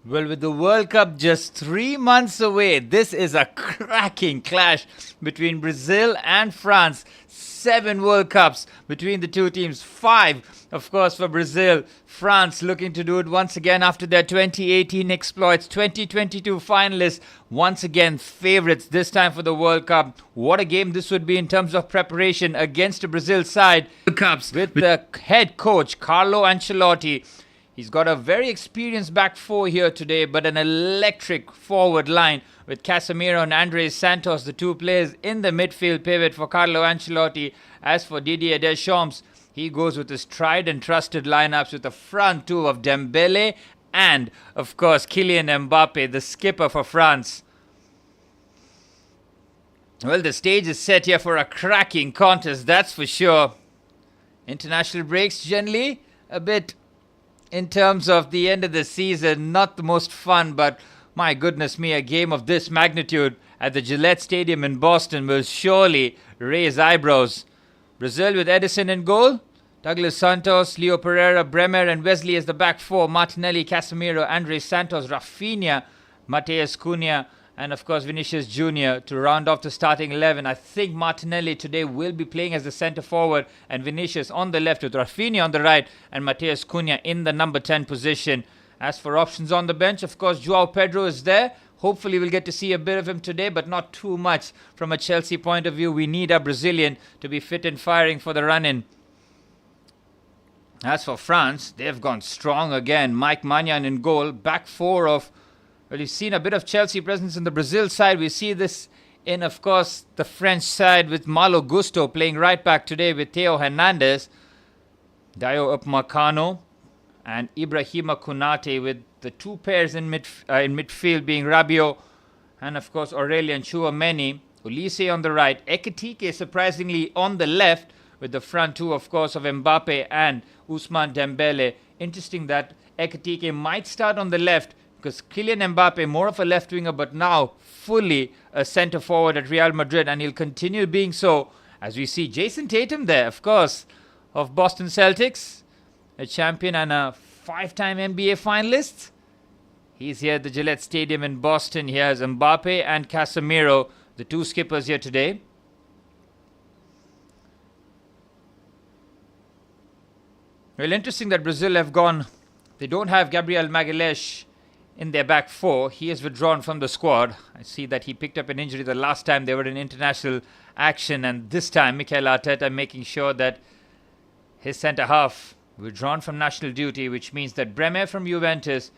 Well, with the World Cup just 3 months away, this is a cracking clash between Brazil and France. 7 World Cups between the two teams. 5, of course, for Brazil. France looking to do it once again after their 2018 exploits. 2022 finalists, once again favorites, this time for the World Cup. What a game this would be in terms of preparation against a Brazil side. World Cups with the head coach, Carlo Ancelotti. He's got a very experienced back four here today, but an electric forward line with Casemiro and Andres Santos, the two players in the midfield pivot for Carlo Ancelotti. As for Didier Deschamps, he goes with his tried and trusted lineups with the front two of Dembele and, of course, Kylian Mbappe, the skipper for France. Well, the stage is set here for a cracking contest, that's for sure. International breaks generally a bit, in terms of the end of the season, not the most fun, but my goodness me, a game of this magnitude at the Gillette Stadium in Boston will surely raise eyebrows. Brazil with Edison in goal, Douglas Santos, Leo Pereira, Bremer and Wesley as the back four, Martinelli, Casemiro, Andres Santos, Rafinha, Mateus Cunha, and of course Vinicius Jr. to round off the starting 11. I think Martinelli today will be playing as the centre forward and Vinicius on the left with Rafinha on the right and Mateus Cunha in the number 10 position. As for options on the bench, of course Joao Pedro is there. Hopefully we'll get to see a bit of him today, but not too much from a Chelsea point of view. We need a Brazilian to be fit and firing for the run-in. As for France, they've gone strong again. Mike Maignan in goal, back four of... Well, you've seen a bit of Chelsea presence in the Brazil side. We see this in, of course, the French side with Malo Gusto playing right back today with Theo Hernandez, Dio Upamecano, and Ibrahima Konate, with the two pairs in midfield being Rabiot and, of course, Aurelien Tchouameni. Olise on the right, Ekitike surprisingly on the left with the front two, of course, of Mbappe and Ousmane Dembele. Interesting that Ekitike might start on the left, because Kylian Mbappe, more of a left winger, but now fully a centre forward at Real Madrid, and he'll continue being so as we see Jason Tatum there, of course, of Boston Celtics, a champion and a 5-time NBA finalist. He's here at the Gillette Stadium in Boston. Here's Mbappe and Casemiro, the two skippers here today. Well, interesting that Brazil have gone. They don't have Gabriel Magalhães in their back four. He is withdrawn from the squad. I see that he picked up an injury the last time they were in international action, and this time Mikel Arteta making sure that his centre half withdrawn from national duty, which means that Bremer from Juventus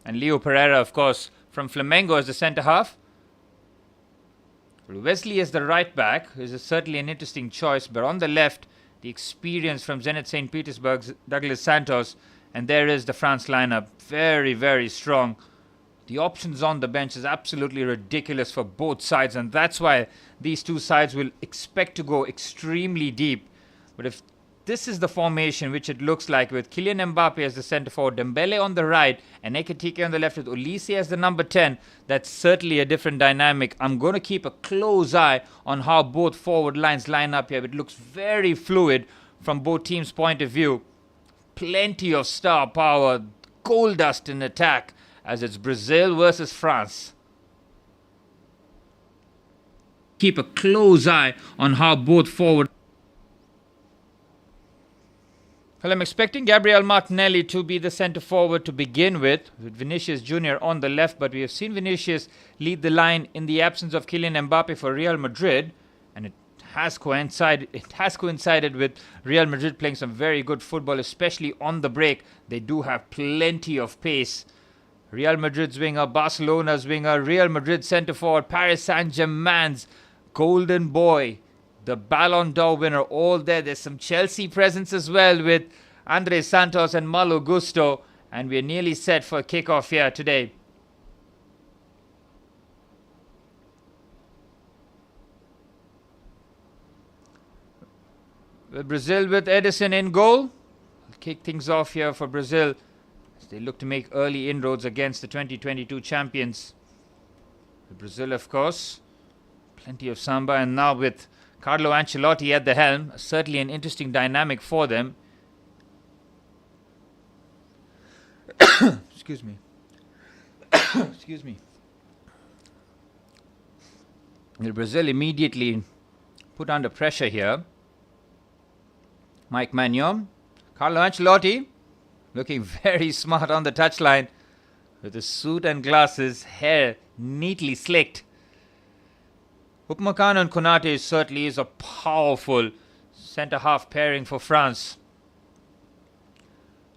and Leo Pereira, of course, from Flamengo as the centre half. Wesley as the right back is certainly an interesting choice, but on the left, the experience from Zenit St. Petersburg's Douglas Santos, and there is the France lineup, very, very strong. The options on the bench is absolutely ridiculous for both sides, and that's why these two sides will expect to go extremely deep. But if this is the formation which it looks like, with Kylian Mbappe as the centre forward, Dembele on the right, and Ekitike on the left with Olise as the number 10, that's certainly a different dynamic. I'm going to keep a close eye on how both forward lines line up here. It looks very fluid from both teams' point of view. Plenty of star power, goal dust in attack, as it's Brazil versus France. Keep a close eye on how both forward... Well, I'm expecting Gabriel Martinelli to be the centre forward to begin with Vinicius Jr. on the left, but we have seen Vinicius lead the line in the absence of Kylian Mbappe for Real Madrid, and it has coincided with Real Madrid playing some very good football, especially on the break. They do have plenty of pace. Real Madrid's winger, Barcelona's winger, Real Madrid centre forward, Paris Saint-Germain's golden boy, the Ballon d'Or winner, all there. There's some Chelsea presence as well with Andres Santos and Malo Gusto. And we're nearly set for a kickoff here today. Brazil with Edison in goal. I'll kick things off here for Brazil as they look to make early inroads against the 2022 champions. Brazil, of course, plenty of samba, and now with Carlo Ancelotti at the helm. Certainly an interesting dynamic for them. Excuse me. Excuse me. Brazil immediately put under pressure here. Mike Maignan. Carlo Ancelotti looking very smart on the touchline with his suit and glasses, hair neatly slicked. Upamecano and Konate certainly is a powerful centre-half pairing for France.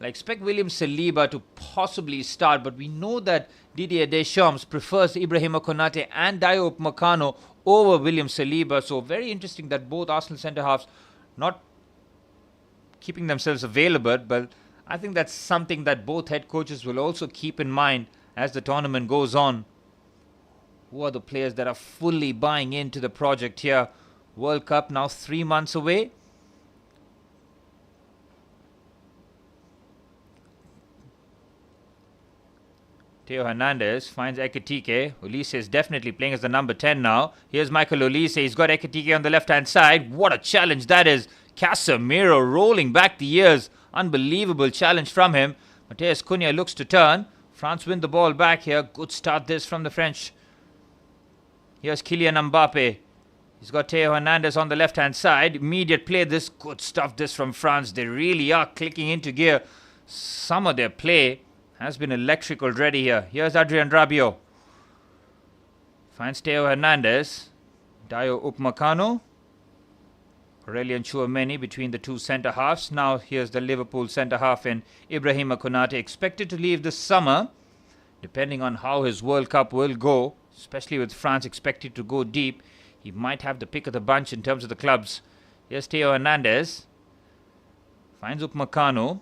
I expect William Saliba to possibly start, but we know that Didier Deschamps prefers Ibrahima Konate and Dayot Upamecano over William Saliba. So very interesting that both Arsenal centre-halves not keeping themselves available, but I think that's something that both head coaches will also keep in mind as the tournament goes on. Who are the players that are fully buying into the project here? World Cup now 3 months away. Theo Hernandez finds Ekitike. Olise is definitely playing as the number 10 now. Here's Michael Olise. He's got Ekitike on the left-hand side. What a challenge that is. Casemiro rolling back the years. Unbelievable challenge from him. Mateus Cunha looks to turn. France win the ball back here. Good start this from the French. Here's Kylian Mbappe. He's got Theo Hernandez on the left-hand side. Immediate play this. Good stuff this from France. They really are clicking into gear. Some of their play has been electric already here. Here's Adrien Rabiot. Finds Theo Hernandez. Dayot Upamecano. Aurelien Tchouameni between the two centre-halves. Now here's the Liverpool centre-half in Ibrahima Konate. Expected to leave this summer. Depending on how his World Cup will go, especially with France expected to go deep, he might have the pick of the bunch in terms of the clubs. Here's Theo Hernandez. Finds Upamecano.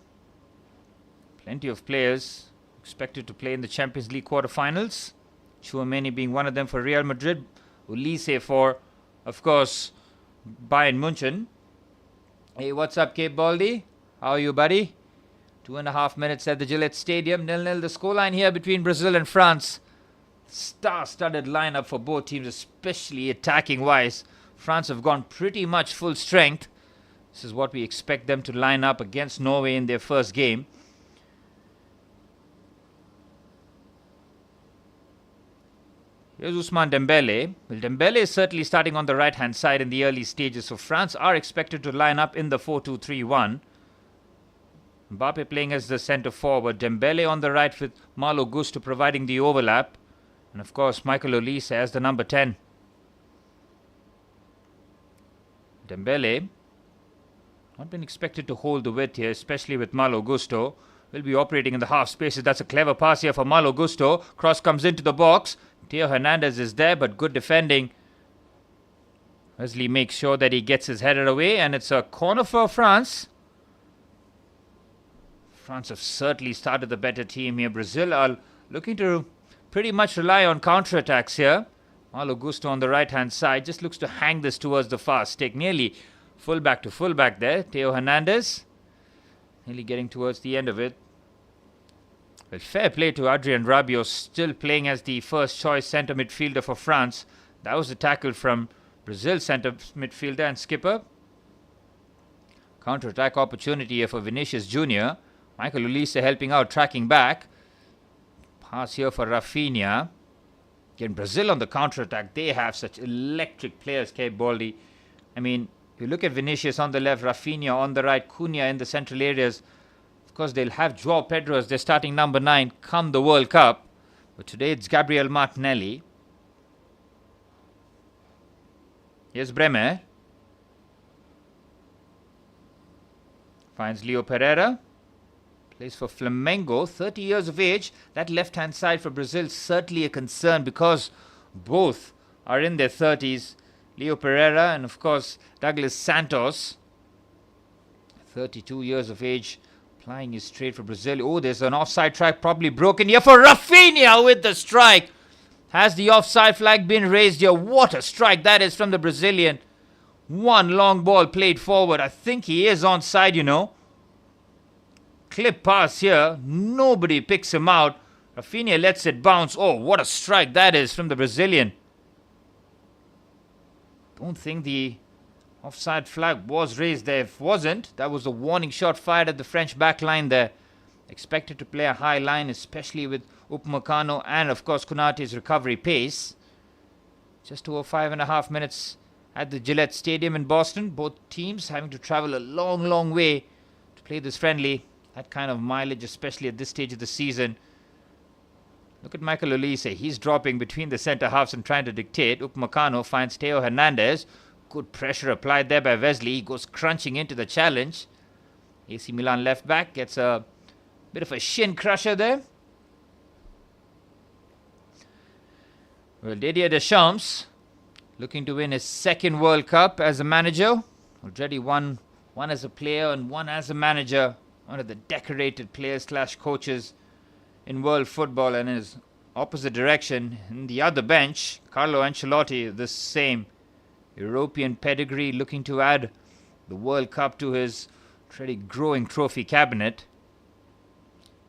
Plenty of players expected to play in the Champions League quarterfinals. Tchouameni being one of them for Real Madrid. Olise for, of course, Bayern München. Hey, what's up, Cape Baldy? How are you, buddy? 2.5 minutes at the Gillette Stadium. 0-0 the scoreline here between Brazil and France. Star-studded lineup for both teams, especially attacking-wise. France have gone pretty much full strength. This is what we expect them to line up against Norway in their first game. Here's Ousmane Dembele. Well, Dembele is certainly starting on the right-hand side in the early stages, so France are expected to line up in the 4-2-3-1. Mbappe playing as the centre-forward. Dembele on the right with Malo Gusto providing the overlap. And of course, Michael Olise as the number 10. Dembele not been expected to hold the width here, especially with Malo Gusto. Will be operating in the half spaces. That's a clever pass here for Malo Gusto. Cross comes into the box. Theo Hernandez is there, but good defending. Wesley makes sure that he gets his header away, and it's a corner for France. France have certainly started the better team here. Brazil are looking to pretty much rely on counter-attacks here. Malo Gusto on the right-hand side just looks to hang this towards the far stick. Nearly fullback to fullback there. Theo Hernandez nearly getting towards the end of it. Well, fair play to Adrien Rabiot, still playing as the first choice centre midfielder for France. That was a tackle from Brazil centre midfielder and skipper. Counter-attack opportunity here for Vinicius Jr. Michael Olise helping out, tracking back. Pass here for Rafinha. Again, Brazil on the counter-attack. They have such electric players, Cape Baldy. I mean, you look at Vinicius on the left, Rafinha on the right, Cunha in the central areas. Of course, they'll have João Pedro as their starting number 9 come the World Cup. But today it's Gabriel Martinelli. Here's Bremer. Finds Leo Pereira. Plays for Flamengo, 30 years of age. That left-hand side for Brazil certainly a concern because both are in their 30s. Leo Pereira and, of course, Douglas Santos. 32 years of age, plying his trade for Brazil. Oh, there's an offside track probably broken here for Rafinha with the strike. Has the offside flag been raised here? What a strike that is from the Brazilian. One long ball played forward. I think he is onside, you know. Clip pass here. Nobody picks him out. Rafinha lets it bounce. Oh, what a strike that is from the Brazilian. Don't think the Offside flag was raised there. If wasn't, that was a warning shot fired at the French back line there. Expected to play a high line, especially with Upamecano and, of course, Konate's recovery pace. Just over 5.5 minutes at the Gillette Stadium in Boston. Both teams having to travel a long, long way to play this friendly. That kind of mileage, especially at this stage of the season. Look at Michael Olise. He's dropping between the centre halves and trying to dictate. Upamecano finds Theo Hernandez. Good pressure applied there by Wesley. He goes crunching into the challenge. AC Milan left back gets a bit of a shin crusher there. Well, Didier Deschamps looking to win his second World Cup as a manager. Already won one as a player and one as a manager. One of the decorated players/coaches in world football. And in his opposite direction, in the other bench, Carlo Ancelotti, the same European pedigree, looking to add the World Cup to his already growing trophy cabinet.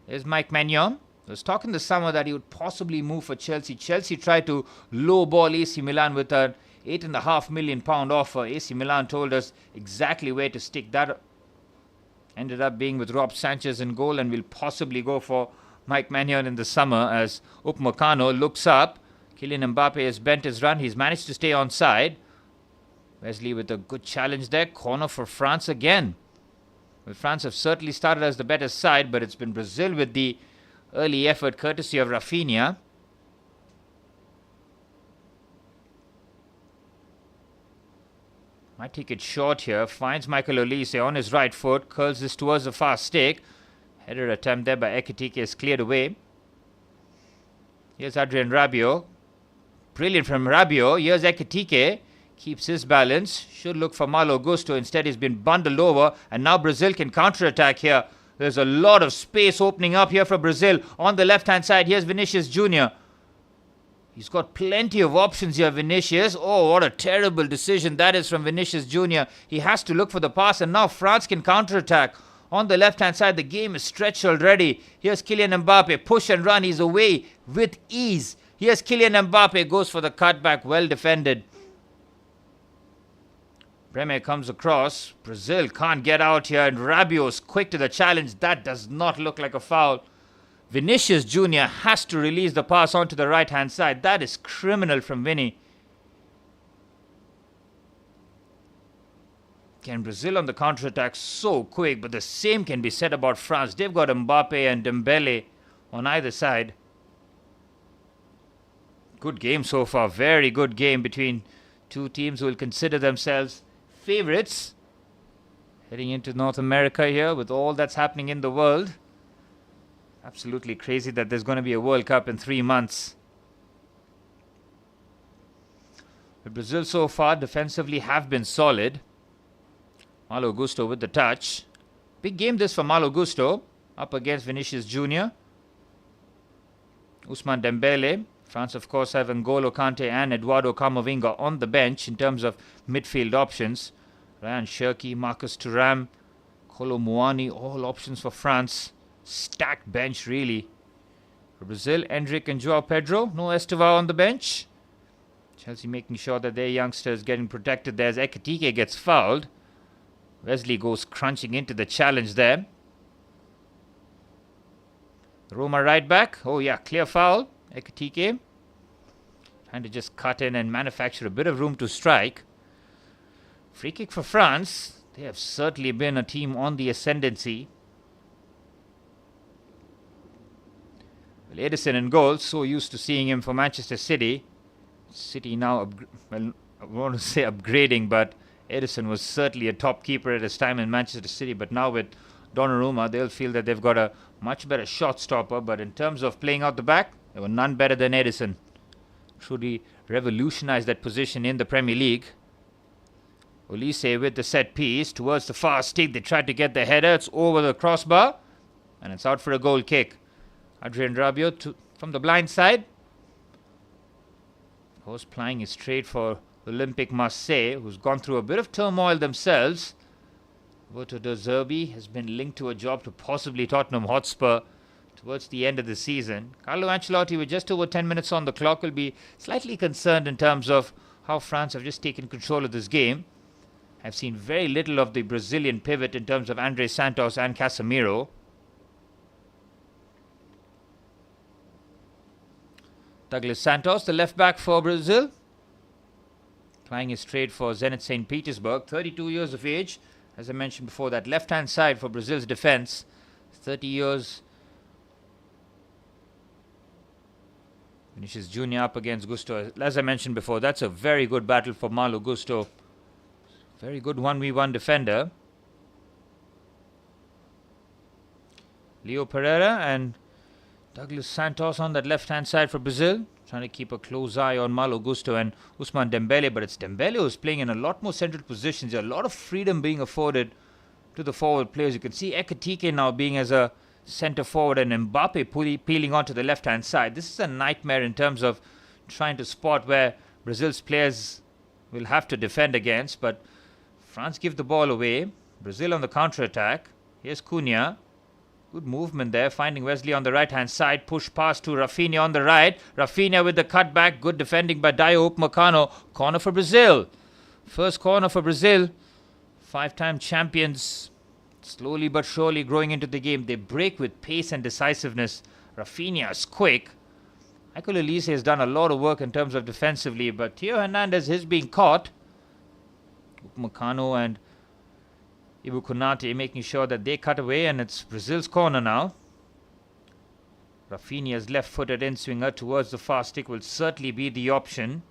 There's Mike Maignan. There was talk in the summer that he would possibly move for Chelsea. Chelsea tried to lowball AC Milan with an £8.5 million offer. AC Milan told us exactly where to stick. That ended up being with Rob Sanchez in goal, and will possibly go for Mike Maignan in the summer as Upamecano looks up. Kylian Mbappe has bent his run. He's managed to stay onside. Wesley with a good challenge there. Corner for France again. Well, France have certainly started as the better side, but it's been Brazil with the early effort courtesy of Rafinha. Might take it short here. Finds Michael Olise on his right foot. Curls this towards the far stick. Header attempt there by Ekitike is cleared away. Here's Adrien Rabiot. Brilliant from Rabiot. Here's Ekitike. Keeps his balance. Should look for Malo Gusto. Instead, he's been bundled over. And now Brazil can counter-attack here. There's a lot of space opening up here for Brazil. On the left-hand side, here's Vinicius Jr. He's got plenty of options here, Vinicius. Oh, what a terrible decision that is from Vinicius Jr. He has to look for the pass, and now France can counter-attack. On the left-hand side, the game is stretched already. Here's Kylian Mbappe. Push and run. He's away with ease. Here's Kylian Mbappe. Goes for the cutback. Well defended. Bremer comes across. Brazil can't get out here, and Rabiot's quick to the challenge. That does not look like a foul. Vinicius Jr. has to release the pass onto the right-hand side. That is criminal from Vinny. Again, Brazil on the counter-attack so quick, but the same can be said about France. They've got Mbappe and Dembele on either side. Good game so far. Very good game between two teams who will consider themselves favorites heading into North America here with all that's happening in the world. Absolutely crazy that there's going to be a World Cup in 3 months. But Brazil so far defensively have been solid. Malo Gusto with the touch. Big game this for Malo Gusto up against Vinicius Jr. Ousmane Dembele. France, of course, have N'Golo Kante and Eduardo Camavinga on the bench in terms of midfield options. Ryan Cherki, Marcus Thuram, Kolo Muani, all options for France. Stacked bench, really. For Brazil, Endrick and Joao Pedro. No Estevao on the bench. Chelsea making sure that their youngsters getting protected there as Ekitike gets fouled. Wesley goes crunching into the challenge there. Roma right back. Oh yeah, clear foul. Ekitike trying to just cut in and manufacture a bit of room to strike. Free kick for France. They have certainly been a team on the ascendancy. Well, Edison in goal. So used to seeing him for Manchester City. City now, well, I want to say upgrading, but Edison was certainly a top keeper at his time in Manchester City. But now with Donnarumma, they'll feel that they've got a much better shot stopper. But in terms of playing out the back, there were none better than Edison. Truly revolutionized that position in the Premier League. Olise with the set piece towards the far stick. They tried to get the header. It's over the crossbar. And it's out for a goal kick. Adrien Rabiot from the blind side. Of course, plying his trade for Olympique Marseille, who's gone through a bit of turmoil themselves. Roberto De Zerbi has been linked to a job to possibly Tottenham Hotspur towards the end of the season. Carlo Ancelotti, with just over 10 minutes on the clock, will be slightly concerned in terms of how France have just taken control of this game. I've seen very little of the Brazilian pivot in terms of Andre Santos and Casemiro. Douglas Santos, the left back for Brazil, plying his trade for Zenit St. Petersburg, 32 years of age. As I mentioned before, that left-hand side for Brazil's defense, 30 years. Vinicius Junior up against Gusto. As I mentioned before, that's a very good battle for Malo Gusto. Very good 1v1 defender. Leo Pereira and Douglas Santos on that left-hand side for Brazil. Trying to keep a close eye on Malo Gusto and Ousmane Dembele. But it's Dembele who's playing in a lot more central positions. There's a lot of freedom being afforded to the forward players. You can see Ekitike now being as a centre forward and Mbappe peeling onto the left-hand side. This is a nightmare in terms of trying to spot where Brazil's players will have to defend against. But France give the ball away. Brazil on the counter-attack. Here's Cunha. Good movement there, finding Wesley on the right-hand side. Push pass to Rafinha on the right. Rafinha with the cutback. Good defending by Dayo Upamecano. Corner for Brazil. First corner for Brazil. 5-time champions. Slowly but surely growing into the game. They break with pace and decisiveness. Rafinha is quick. Michael Olise has done a lot of work in terms of defensively, but Theo Hernandez is being caught. Upamecano and Ibu Konate making sure that they cut away, and it's Brazil's corner now. Rafinha's left-footed in-swinger towards the far stick will certainly be the option.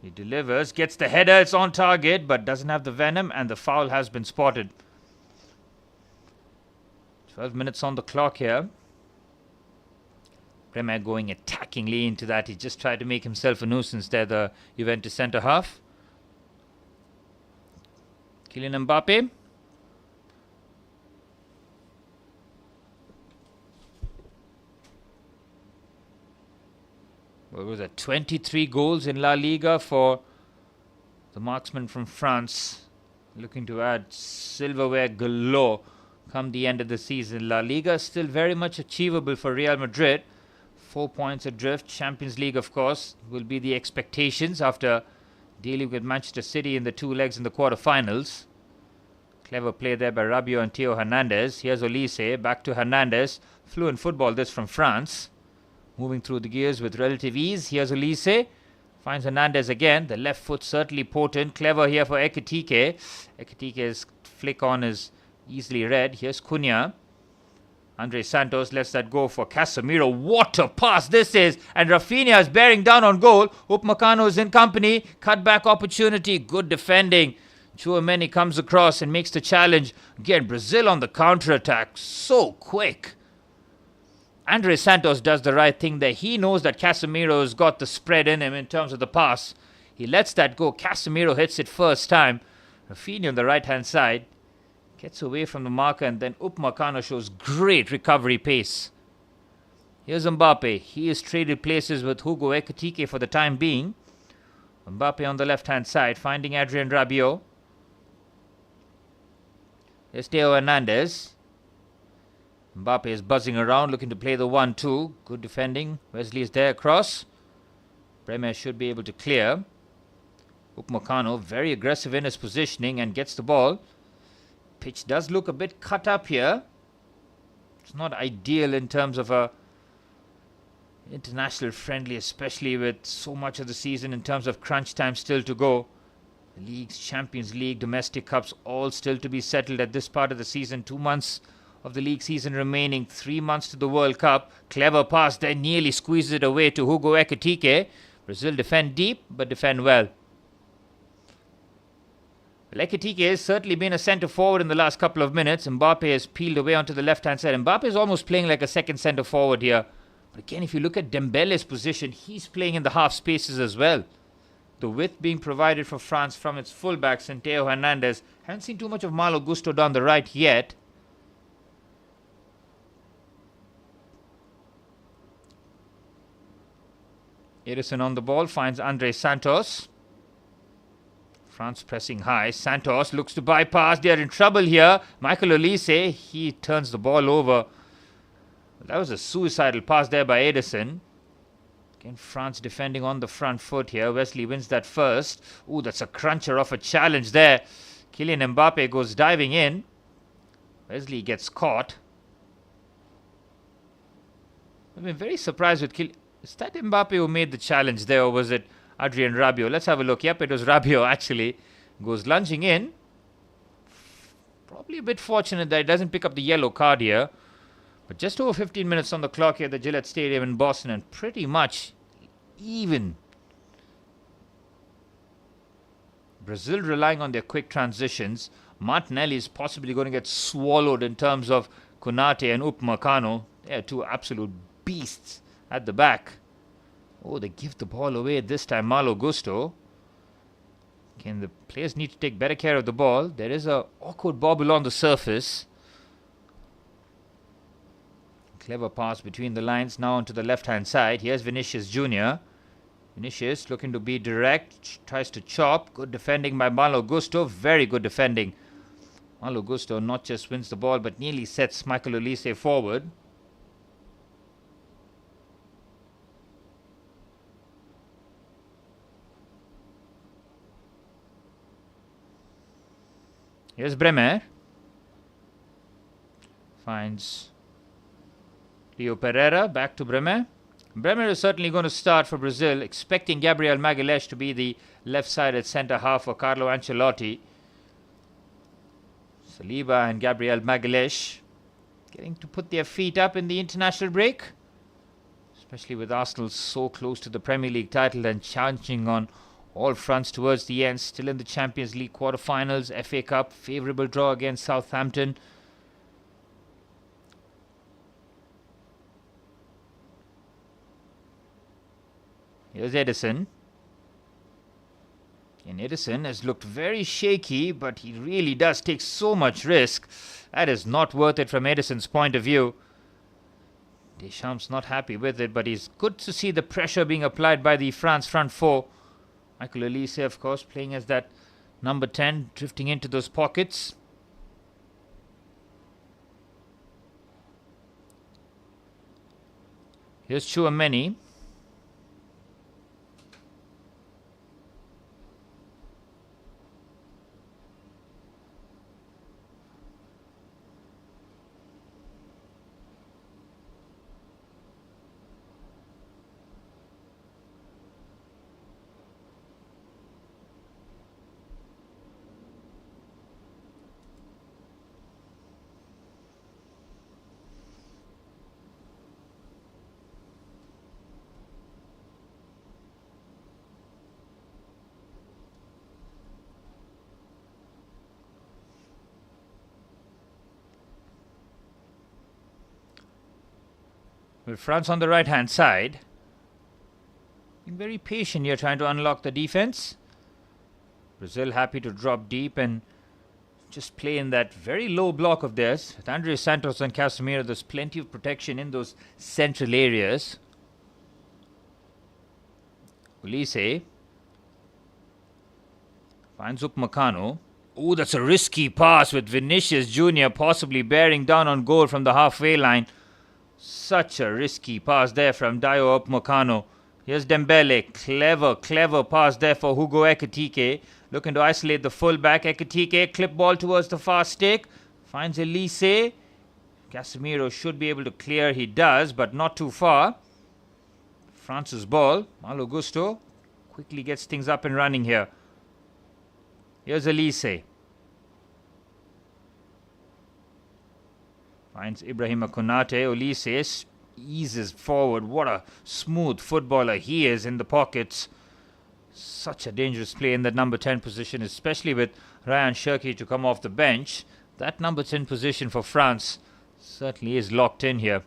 He delivers, gets the header, it's on target, but doesn't have the venom, and the foul has been spotted. 12 minutes on the clock here. Premier going attackingly into that. He just tried to make himself a nuisance there, the Juventus centre-half. Kylian Mbappe. What was that? 23 goals in La Liga for the marksman from France. Looking to add silverware galore come the end of the season. La Liga still very much achievable for Real Madrid. 4 points adrift. Champions League, of course, will be the expectations after dealing with Manchester City in the 2 legs in the quarterfinals. Clever play there by Rabiot and Theo Hernandez. Here's Olise, back to Hernandez. Fluent football this from France. Moving through the gears with relative ease. Here's Olise. Finds Hernandez again. The left foot certainly potent. Clever here for Ekitike. Ekitike's flick on is easily read. Here's Cunha. Andre Santos lets that go for Casemiro. What a pass this is. And Rafinha is bearing down on goal. Upamecano is in company. Cutback opportunity. Good defending. Chouameni comes across and makes the challenge. Again, Brazil on the counter-attack. So quick. Andre Santos does the right thing there. He knows that Casemiro has got the spread in him in terms of the pass. He lets that go. Casemiro hits it first time. Rafinha on the right-hand side. Gets away from the marker, and then Upamecano shows great recovery pace. Here's Mbappe. He is traded places with Hugo Ekitike for the time being. Mbappe on the left-hand side, finding Adrien Rabiot. Here's Theo Hernandez. Mbappe is buzzing around, looking to play the 1-2. Good defending. Wesley is there across. Bremer should be able to clear. Upamecano very aggressive in his positioning and gets the ball. Pitch does look a bit cut up here. It's not ideal in terms of a international friendly, especially with so much of the season in terms of crunch time still to go. The leagues, Champions League, domestic cups, all still to be settled at this part of the season. 2 months of the league season remaining, 3 months to the World Cup. Clever pass there, nearly squeezes it away to Hugo Ekitike. Brazil defend deep, but defend well. Ekitike has certainly been a centre forward in the last couple of minutes. Mbappe has peeled away onto the left-hand side. Mbappe is almost playing like a second centre forward here. But again, if you look at Dembele's position, he's playing in the half spaces as well. The width being provided for France from its fullbacks and Theo Hernandez. Haven't seen too much of Malo Gusto down the right yet. Edison on the ball, finds Andre Santos. France pressing high. Santos looks to bypass. They are in trouble here. Michael Olise, he turns the ball over. That was a suicidal pass there by Edison. Again, France defending on the front foot here. Wesley wins that first. Ooh, that's a cruncher of a challenge there. Kylian Mbappe goes diving in. Wesley gets caught. I've been very surprised with Kylian. Is that Mbappe who made the challenge there, or was it Adrien Rabiot? Let's have a look. Yep, it was Rabiot actually. Goes lunging in. Probably a bit fortunate that he doesn't pick up the yellow card here. But just over 15 minutes on the clock here at the Gillette Stadium in Boston, and pretty much even. Brazil relying on their quick transitions. Martinelli is possibly going to get swallowed in terms of Konate and Upamecano. They are two absolute beasts at the back. Oh, they give the ball away this time. Malo Gusto. Again, the players need to take better care of the ball. There is a awkward bobble on the surface. Clever pass between the lines now onto the left-hand side. Here's Vinicius Jr. Vinicius looking to be direct. Tries to chop. Good defending by Malo Gusto. Very good defending. Malo Gusto not just wins the ball, but nearly sets Michael Olise forward. Here's Bremer. Finds Leo Pereira. Back to Bremer. Bremer is certainly going to start for Brazil, expecting Gabriel Magalhães to be the left-sided centre half for Carlo Ancelotti. Saliba and Gabriel Magalhães getting to put their feet up in the international break, especially with Arsenal so close to the Premier League title and challenging on all fronts towards the end. Still in the Champions League quarter-finals, FA Cup, favourable draw against Southampton. Here's Edison. And Edison has looked very shaky, but he really does take so much risk. That is not worth it from Edison's point of view. Deschamps not happy with it, but it's good to see the pressure being applied by the France front four. Michael Olise, of course, playing as that number 10, drifting into those pockets. Here's Chouameni. With France on the right-hand side. Being very patient here, trying to unlock the defense. Brazil happy to drop deep and just play in that very low block of theirs. With Andre Santos and Casemiro, there's plenty of protection in those central areas. Olise finds Upamecano. Oh, that's a risky pass with Vinicius Jr. possibly bearing down on goal from the halfway line. Such a risky pass there from Dayo Upamecano. Here's Dembele. Clever pass there for Hugo Ekitike. Looking to isolate the fullback. Ekitike, clip ball towards the far stick. Finds Olise. Casemiro should be able to clear. He does, but not too far. France's ball. Malo Gusto quickly gets things up and running here. Here's Olise. Finds Ibrahima Konate. Olise eases forward. What a smooth footballer he is in the pockets. Such a dangerous play in that number 10 position, especially with Ryan Cherki to come off the bench. That number 10 position for France certainly is locked in here.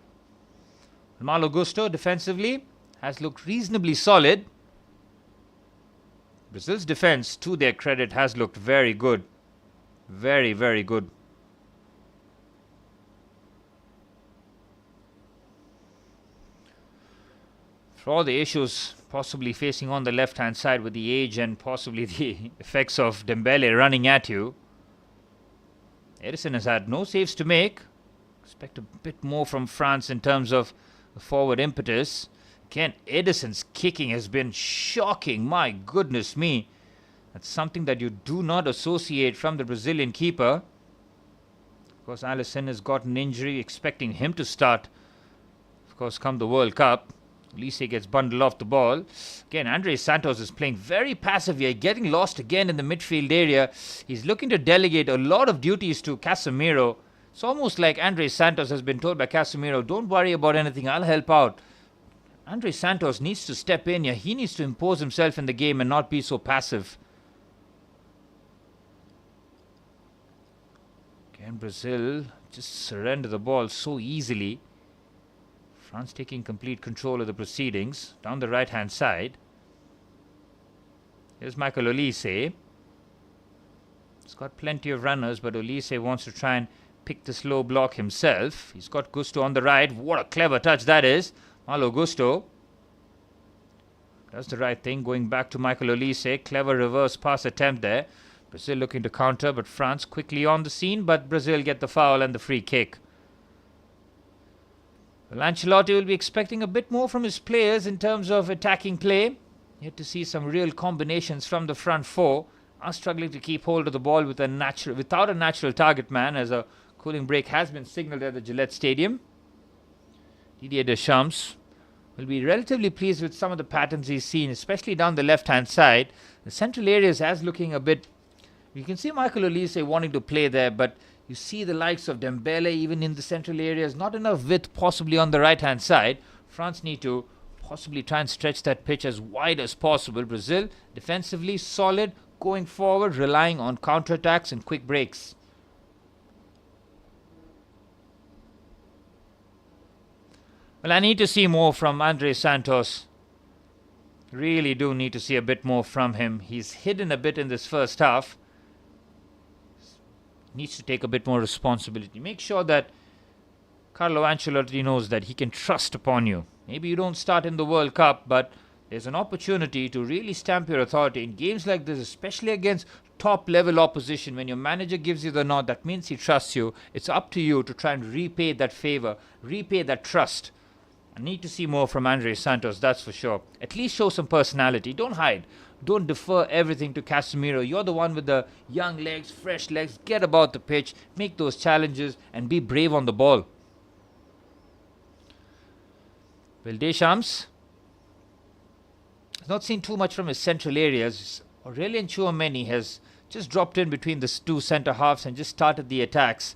Malo Gusto defensively has looked reasonably solid. Brazil's defense, to their credit, has looked very good. Very, very good. For all the issues possibly facing on the left-hand side with the age and possibly the effects of Dembele running at you, Edison has had no saves to make. Expect a bit more from France in terms of the forward impetus. Again, Edison's kicking has been shocking. My goodness me. That's something that you do not associate from the Brazilian keeper. Of course, Alisson has got an injury, expecting him to start. Of course, come the World Cup. Lise gets bundled off the ball. Again, Andre Santos is playing very passive here, getting lost again in the midfield area. He's looking to delegate a lot of duties to Casemiro. It's almost like Andre Santos has been told by Casemiro, don't worry about anything, I'll help out. Andre Santos needs to step in here. He needs to impose himself in the game and not be so passive. Again, Brazil just surrender the ball so easily. France taking complete control of the proceedings down the right hand side. Here's Michael Olise. He's got plenty of runners, but Olise wants to try and pick the slow block himself. He's got Gusto on the right. What a clever touch that is. Malo Gusto does the right thing, going back to Michael Olise. Clever reverse pass attempt there. Brazil looking to counter, but France quickly on the scene, but Brazil get the foul and the free kick. Well, Ancelotti will be expecting a bit more from his players in terms of attacking play. Yet to see some real combinations from the front four. Are struggling to keep hold of the ball without a natural target man, as a cooling break has been signalled at the Gillette Stadium. Didier Deschamps will be relatively pleased with some of the patterns he's seen, especially down the left-hand side. The central areas as looking a bit... You can see Michael Olise wanting to play there, but you see the likes of Dembele even in the central areas. Not enough width possibly on the right-hand side. France need to possibly try and stretch that pitch as wide as possible. Brazil defensively solid, going forward, relying on counter-attacks and quick breaks. Well, I need to see more from Andre Santos. Really do need to see a bit more from him. He's hidden a bit in this first half. Needs to take a bit more responsibility. Make sure that Carlo Ancelotti knows that he can trust upon you. Maybe you don't start in the World Cup, but there's an opportunity to really stamp your authority in games like this, especially against top-level opposition. When your manager gives you the nod, that means he trusts you. It's up to you to try and repay that favor, repay that trust. I need to see more from Andre Santos, that's for sure. At least show some personality. Don't hide. Don't defer everything to Casemiro. You're the one with the young legs, fresh legs. Get about the pitch, make those challenges, and be brave on the ball. Well, Deschamps has not seen too much from his central areas. Aurelien Tchouameni has just dropped in between the two centre halves and just started the attacks.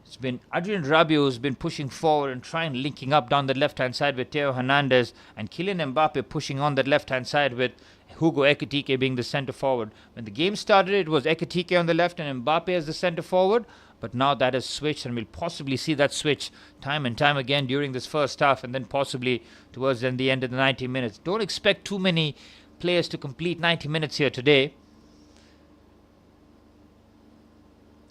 It's been Adrien Rabiot who's been pushing forward and trying linking up down the left-hand side with Theo Hernandez, and Kylian Mbappe pushing on that left-hand side with Hugo Ekitike being the centre forward. When the game started, it was Ekitike on the left and Mbappe as the centre forward, but now that has switched, and we'll possibly see that switch time and time again during this first half, and then possibly towards the end of the 90 minutes. Don't expect too many players to complete 90 minutes here today.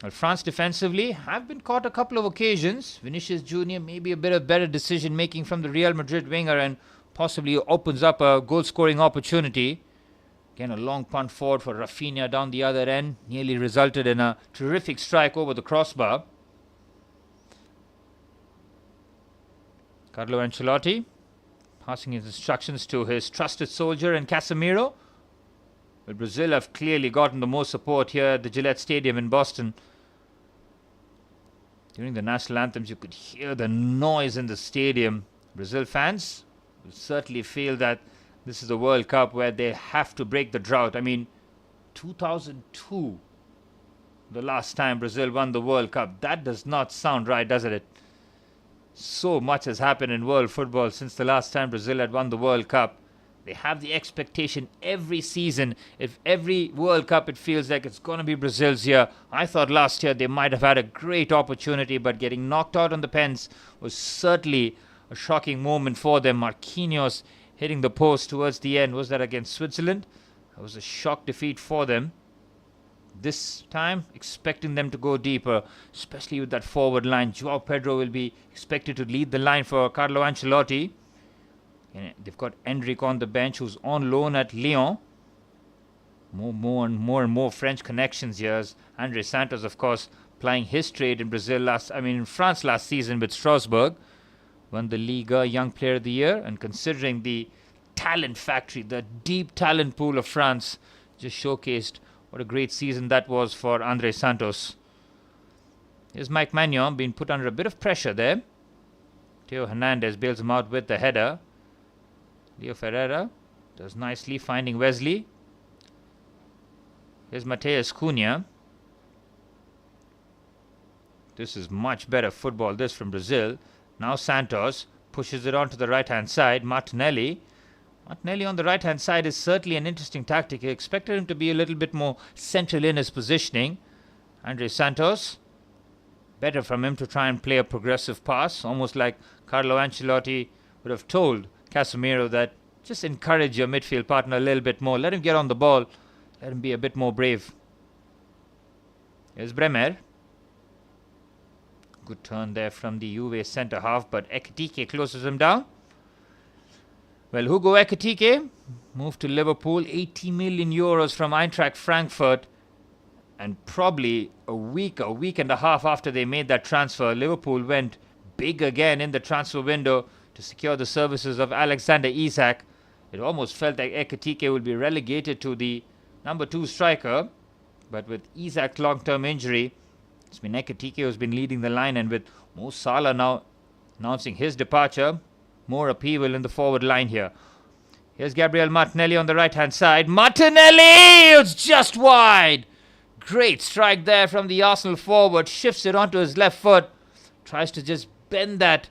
Well, France defensively have been caught a couple of occasions. Vinicius Jr. maybe a bit of better decision making from the Real Madrid winger and possibly opens up a goal scoring opportunity. Again, a long punt forward for Rafinha down the other end. Nearly resulted in a terrific strike over the crossbar. Carlo Ancelotti passing his instructions to his trusted soldier in Casemiro. Well, Brazil have clearly gotten the most support here at the Gillette Stadium in Boston. During the national anthems, you could hear the noise in the stadium. Brazil fans will certainly feel that this is a World Cup where they have to break the drought. I mean, 2002, the last time Brazil won the World Cup. That does not sound right, does it? So much has happened in world football since the last time Brazil had won the World Cup. They have the expectation every season. If every World Cup it feels like it's going to be Brazil's year. I thought last year they might have had a great opportunity, but getting knocked out on the pens was certainly a shocking moment for them. Marquinhos hitting the post towards the end. Was that against Switzerland? That was a shock defeat for them. This time, expecting them to go deeper, especially with that forward line. João Pedro will be expected to lead the line for Carlo Ancelotti. And they've got Endrick on the bench, who's on loan at Lyon. More and more French connections here. As Andre Santos, of course, plying his trade in France last season with Strasbourg. won the Liga Young Player of the Year. And considering the talent factory, the deep talent pool of France, just showcased what a great season that was for Andre Santos. Here's Mike Maignan being put under a bit of pressure there. Theo Hernandez bails him out with the header. Leo Ferreira does nicely, finding Wesley. Here's Mateus Cunha. This is much better football, this from Brazil. Now Santos pushes it onto the right-hand side. Martinelli on the right-hand side is certainly an interesting tactic. You expected him to be a little bit more central in his positioning. Andre Santos, better from him to try and play a progressive pass, almost like Carlo Ancelotti would have told Casemiro that just encourage your midfield partner a little bit more. Let him get on the ball. Let him be a bit more brave. Here's Bremer. Good turn there from the Juve centre-half, but Ekitike closes him down. Well, Hugo Ekitike moved to Liverpool, 80 million euros from Eintracht Frankfurt. And probably a week and a half after they made that transfer, Liverpool went big again in the transfer window to secure the services of Alexander Isak. It almost felt like Ekitike would be relegated to the number 2 striker. But with Isak's long-term injury, it's been Ekitike who's been leading the line, and with Mo Salah now announcing his departure, more upheaval in the forward line here. Here's Gabriel Martinelli on the right-hand side. Martinelli! It's just wide! Great strike there from the Arsenal forward. Shifts it onto his left foot. Tries to just bend that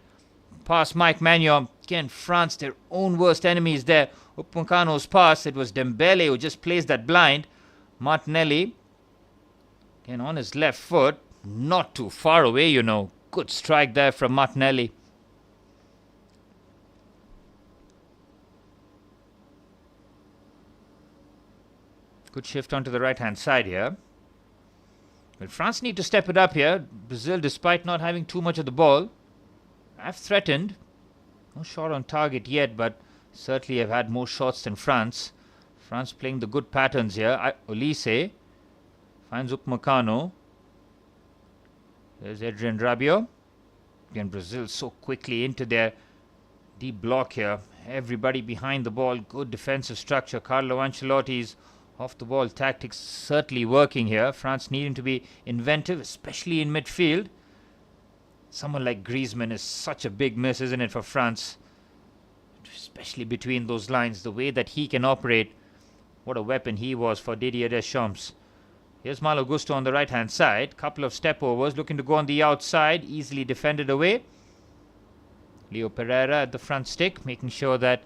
past Mike Maignan. Again, France, their own worst enemies there. Upamecano's pass. It was Dembele who just plays that blind. Martinelli, again on his left foot. Not too far away, you know. Good strike there from Martinelli. Good shift onto the right-hand side here. But France need to step it up here. Brazil, despite not having too much of the ball, have threatened. No shot on target yet, but certainly have had more shots than France. France playing the good patterns here. Olise finds Upamecano. There's Adrien Rabiot. Again, Brazil so quickly into their deep block here. Everybody behind the ball. Good defensive structure. Carlo Ancelotti's off-the-ball tactics certainly working here. France needing to be inventive, especially in midfield. Someone like Griezmann is such a big miss, isn't it, for France? Especially between those lines. The way that he can operate. What a weapon he was for Didier Deschamps. Here's Malo Gusto on the right-hand side. Couple of step-overs. Looking to go on the outside. Easily defended away. Leo Pereira at the front stick. Making sure that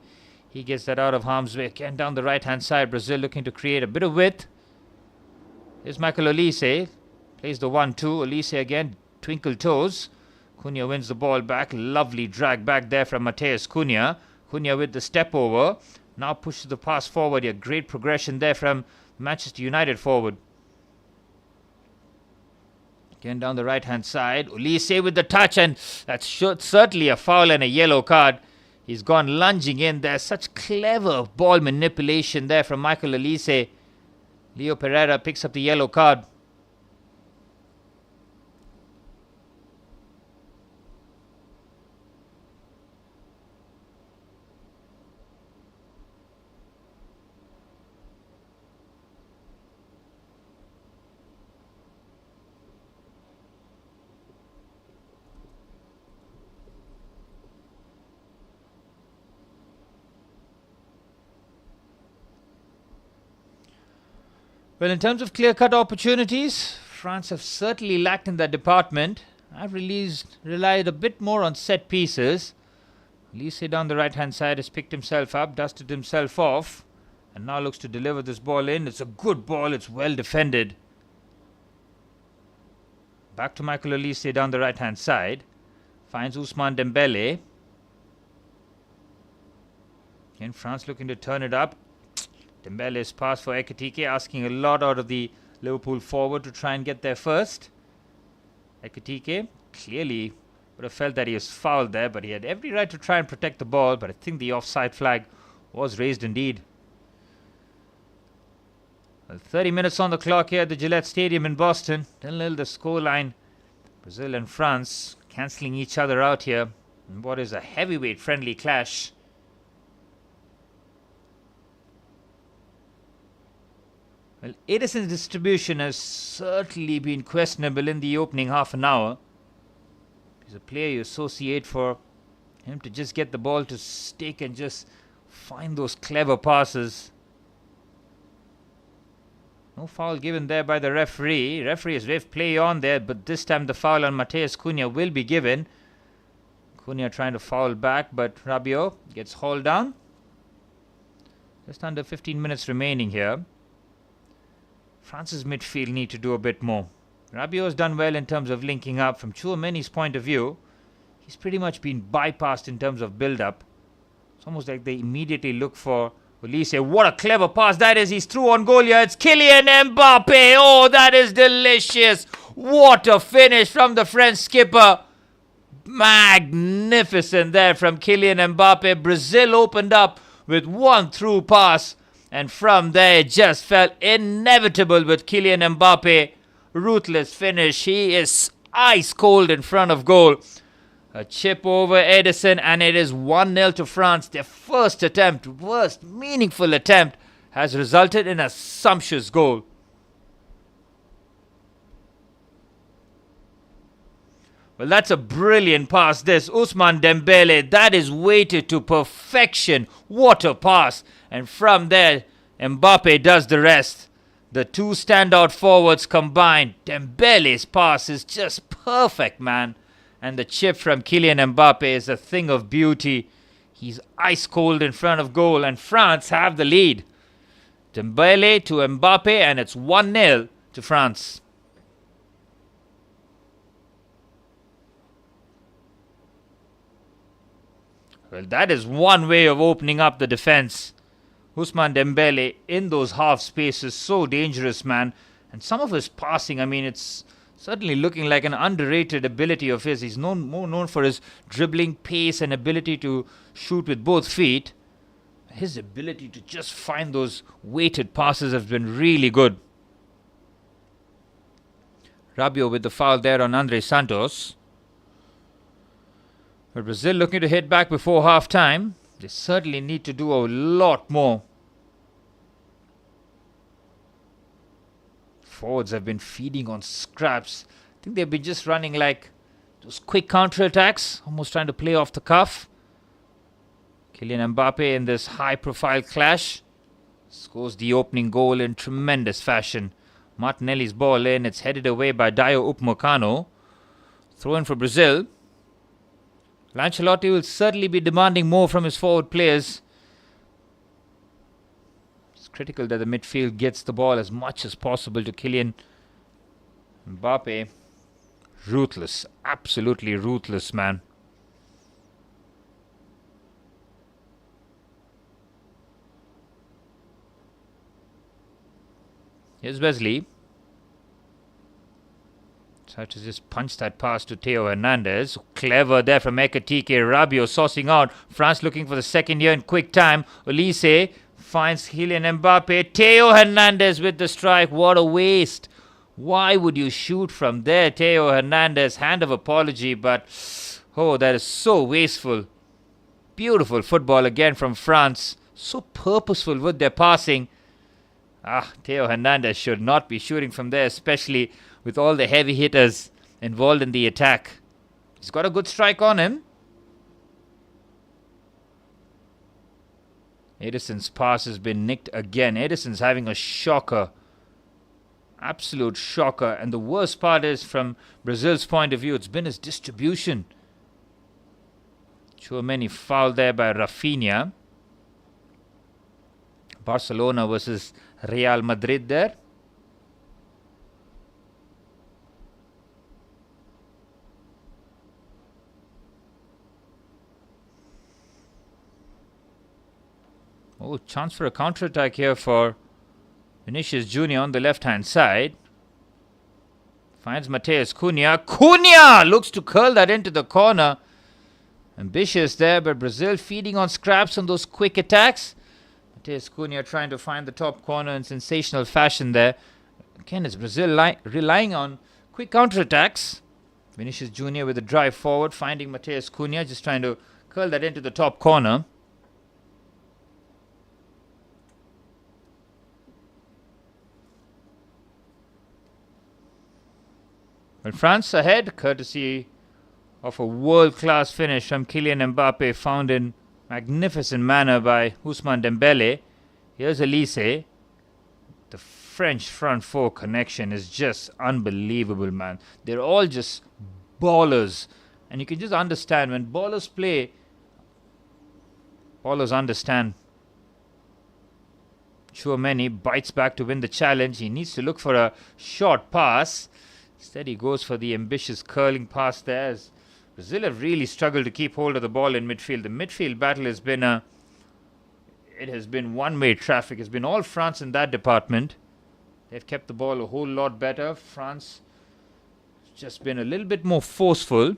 he gets that out of harm's way. Again, down the right-hand side. Brazil looking to create a bit of width. Here's Michael Olise. Plays the 1-2. Olise again. Twinkle toes. Cunha wins the ball back. Lovely drag back there from Mateus Cunha. Cunha with the step over. Now pushes the pass forward. A great progression there from Manchester United forward. Again down the right-hand side. Olise with the touch, and that's certainly a foul and a yellow card. He's gone lunging in there. Such clever ball manipulation there from Michael Olise. Leo Pereira picks up the yellow card. Well, in terms of clear-cut opportunities, France have certainly lacked in that department. I've relied a bit more on set pieces. Olise down the right-hand side has picked himself up, dusted himself off, and now looks to deliver this ball in. It's a good ball. It's well defended. Back to Michael Olise down the right-hand side. Finds Ousmane Dembele. Again, France looking to turn it up. Dembele's pass for Ekitike, asking a lot out of the Liverpool forward to try and get there first. Ekitike clearly would have felt that he was fouled there, but he had every right to try and protect the ball, but I think the offside flag was raised indeed. Well, 30 minutes on the clock here at the Gillette Stadium in Boston. 0-0 the scoreline. Brazil and France cancelling each other out here. And what is a heavyweight friendly clash? Well, Edison's distribution has certainly been questionable in the opening half an hour. He's a player you associate for him to just get the ball to stick and just find those clever passes. No foul given there by the referee. Referee has waved play on there, but this time the foul on Mateus Cunha will be given. Cunha trying to foul back, but Rabiot gets hauled down. Just under 15 minutes remaining here. France's midfield need to do a bit more. Rabiot has done well in terms of linking up. From Chouameni's point of view, he's pretty much been bypassed in terms of build-up. It's almost like they immediately look for Olise. What a clever pass that is. He's through on goal here. It's Kylian Mbappe. Oh, that is delicious. What a finish from the French skipper. Magnificent there from Kylian Mbappe. Brazil opened up with one through pass. And from there, it just felt inevitable with Kylian Mbappe. Ruthless finish. He is ice cold in front of goal. A chip over Edison, and it is 1-0 to France. Their first meaningful attempt, has resulted in a sumptuous goal. Well, that's a brilliant pass, this. Ousmane Dembele, that is weighted to perfection. What a pass. And from there, Mbappe does the rest. The two standout forwards combined. Dembele's pass is just perfect, man. And the chip from Kylian Mbappe is a thing of beauty. He's ice cold in front of goal, and France have the lead. Dembele to Mbappe, and it's 1-0 to France. Well, that is one way of opening up the defense. Ousmane Dembele in those half spaces, so dangerous, man. And some of his passing, I mean, it's certainly looking like an underrated ability of his. He's more known for his dribbling pace and ability to shoot with both feet. His ability to just find those weighted passes has been really good. Rabiot with the foul there on Andre Santos. But Brazil looking to hit back before half time. They certainly need to do a lot more. Forwards have been feeding on scraps. I think they've been just running like those quick counter-attacks, almost trying to play off the cuff. Kylian Mbappe in this high-profile clash scores the opening goal in tremendous fashion. Martinelli's ball in. It's headed away by Dayo Upamecano. Throw in for Brazil. Ancelotti will certainly be demanding more from his forward players. It's critical that the midfield gets the ball as much as possible to Kylian Mbappe. Ruthless, absolutely ruthless, man. Here's Wesley. Try to just punch that pass to Theo Hernandez. Clever there from Ekitike. Rabiot saucing out. France looking for the second year in quick time. Olise finds Kylian Mbappe. Theo Hernandez with the strike. What a waste. Why would you shoot from there, Theo Hernandez? Hand of apology, but oh, that is so wasteful. Beautiful football again from France. So purposeful with their passing. Theo Hernandez should not be shooting from there, especially with all the heavy hitters involved in the attack. He's got a good strike on him. Edison's pass has been nicked again. Edison's having a shocker. Absolute shocker. And the worst part is, from Brazil's point of view, it's been his distribution. Chouameni fouled there by Rafinha. Barcelona versus Real Madrid there. Oh, chance for a counter-attack here for Vinicius Jr. on the left-hand side. Finds Mateus Cunha. Cunha looks to curl that into the corner. Ambitious there, but Brazil feeding on scraps on those quick attacks. Mateus Cunha trying to find the top corner in sensational fashion there. Again, it's Brazil relying on quick counter-attacks. Vinicius Jr. with a drive forward, finding Mateus Cunha, just trying to curl that into the top corner. Well, France ahead, courtesy of a world-class finish from Kylian Mbappe, found in magnificent manner by Ousmane Dembele. Here's Elise. The French front four connection is just unbelievable, man. They're all just ballers. And you can just understand when ballers play, ballers understand. Tchouaméni bites back to win the challenge. He needs to look for a short pass. Instead, he goes for the ambitious curling pass there. As Brazil have really struggled to keep hold of the ball in midfield. The midfield battle has been one-way traffic. It's been all France in that department. They've kept the ball a whole lot better. France has just been a little bit more forceful.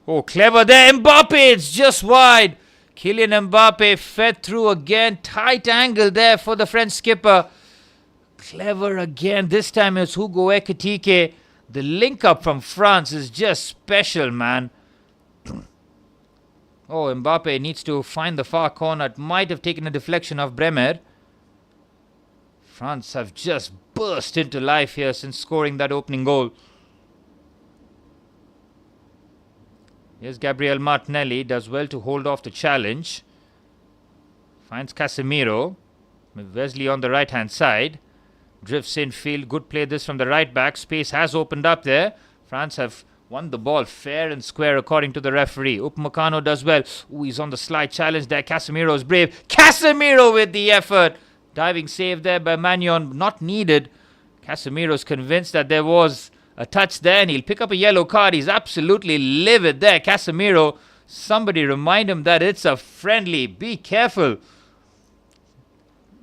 Oh, clever there. Mbappe, it's just wide. Kylian Mbappe fed through again. Tight angle there for the French skipper. Clever again. This time it's Hugo Ekitike. The link up from France is just special, man. Oh, Mbappe needs to find the far corner. It might have taken a deflection of Bremer. France have just burst into life here since scoring that opening goal. Here's Gabriel Martinelli. Does well to hold off the challenge. Finds Casemiro. With Wesley on the right hand side. Drifts in field. Good play this from the right back. Space has opened up there. France have won the ball fair and square according to the referee. Upamecano does well. Ooh, he's on the slide challenge there. Casemiro is brave. Casemiro with the effort. Diving save there by Magnon. Not needed. Casemiro is convinced that there was a touch there and he'll pick up a yellow card. He's absolutely livid there. Casemiro, somebody remind him that it's a friendly. Be careful.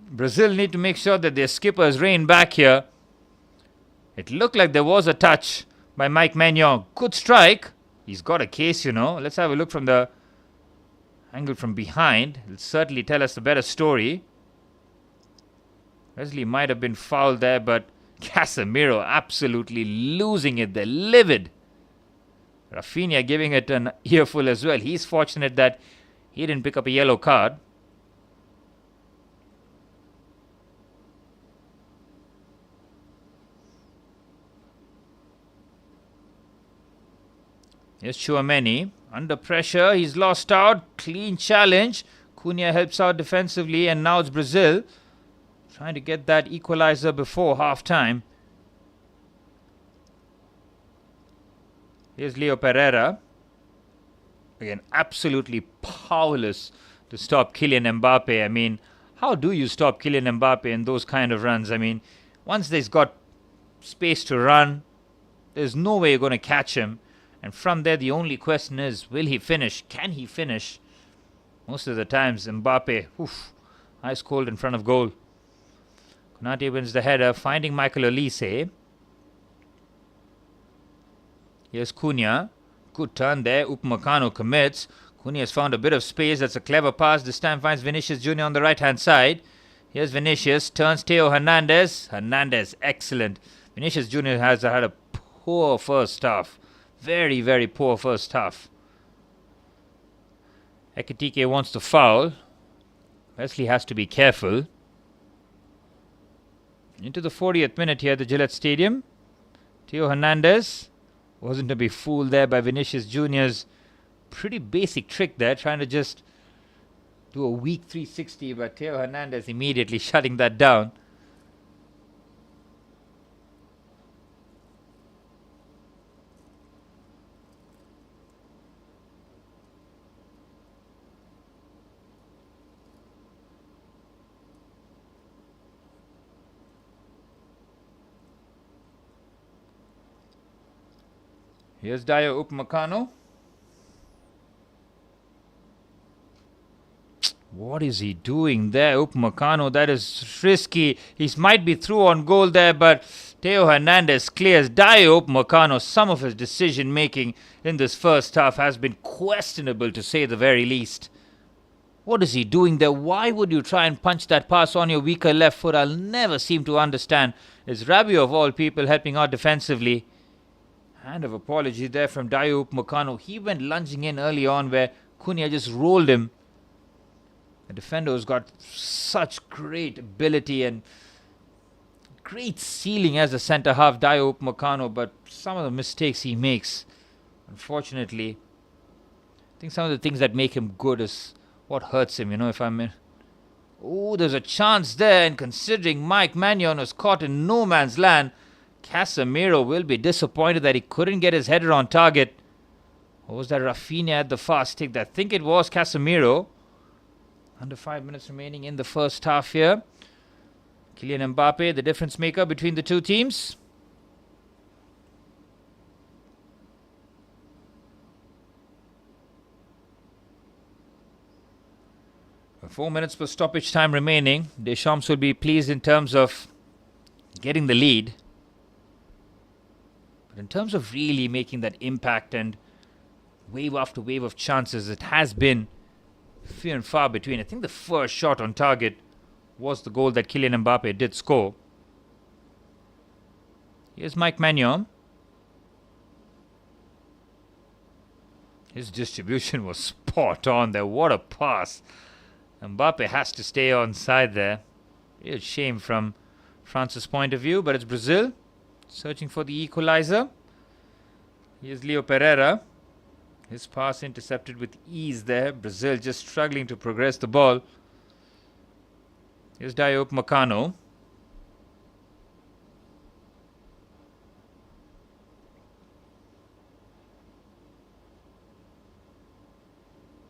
Brazil need to make sure that their skippers rein back here. It looked like there was a touch by Mike Maignan. Good strike. He's got a case, you know. Let's have a look from the angle from behind. It'll certainly tell us the better story. Wesley might have been fouled there, but Casemiro absolutely losing it. They're livid. Rafinha giving it an earful as well. He's fortunate that he didn't pick up a yellow card. Here's Tchouaméni. Under pressure. He's lost out. Clean challenge. Cunha helps out defensively. And now it's Brazil trying to get that equalizer before half-time. Here's Leo Pereira. Again, absolutely powerless to stop Kylian Mbappe. I mean, how do you stop Kylian Mbappe in those kind of runs? I mean, once he's got space to run, there's no way you're going to catch him. And from there, the only question is, will he finish? Can he finish? Most of the times, Mbappe, ice cold in front of goal. Konate wins the header, finding Michael Olise. Here's Cunha. Good turn there. Upamecano commits. Cunha has found a bit of space. That's a clever pass. This time finds Vinicius Jr. on the right-hand side. Here's Vinicius. Turns Theo Hernandez. Hernandez, excellent. Vinicius Jr. has had a poor first half. Very, very poor first half. Ekitike wants to foul. Wesley has to be careful. Into the 40th minute here at the Gillette Stadium. Theo Hernandez wasn't to be fooled there by Vinicius Jr.'s pretty basic trick there, trying to just do a weak 360, but Theo Hernandez immediately shutting that down. Here's Dayo Upamecano. What is he doing there, Upamecano? That is risky. He might be through on goal there, but Theo Hernandez clears. Dayo Upamecano, some of his decision making in this first half has been questionable, to say the very least. What is he doing there? Why would you try and punch that pass on your weaker left foot? I'll never seem to understand. It's Rabiot of all people helping out defensively. Hand of apology there from Dayot Upamecano. He went lunging in early on where Cunha just rolled him. The defender has got such great ability and great ceiling as a centre half, Dayot Upamecano, but some of the mistakes he makes, unfortunately, I think some of the things that make him good is what hurts him, if I'm in. Oh, there's a chance there, and considering Mike Maignan was caught in no man's land, Casemiro will be disappointed that he couldn't get his header on target. Or was that Rafinha at the fast stick? I think it was Casemiro. Under 5 minutes remaining in the first half here. Kylian Mbappe, the difference maker between the two teams. With 4 minutes per stoppage time remaining, Deschamps will be pleased in terms of getting the lead. But in terms of really making that impact and wave after wave of chances, it has been few and far between. I think the first shot on target was the goal that Kylian Mbappe did score. Here's Mike Maignan. His distribution was spot on there. What a pass. Mbappe has to stay on side there. Real shame from France's point of view, but it's Brazil searching for the equalizer. Here's Leo Pereira. His pass intercepted with ease there. Brazil just struggling to progress the ball. Here's Dayot Upamecano.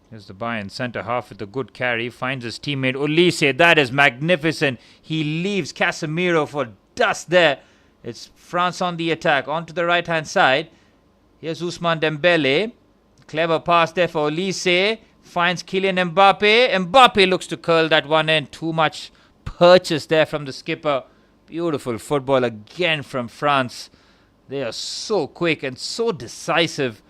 Here's the Bayern centre half with a good carry. Finds his teammate Olise. That is magnificent. He leaves Casemiro for dust there. It's France on the attack. Onto the right hand side. Here's Ousmane Dembele. Clever pass there for Olise. Finds Kylian Mbappe. Mbappe looks to curl that one in. Too much purchase there from the skipper. Beautiful football again from France. They are so quick and so decisive.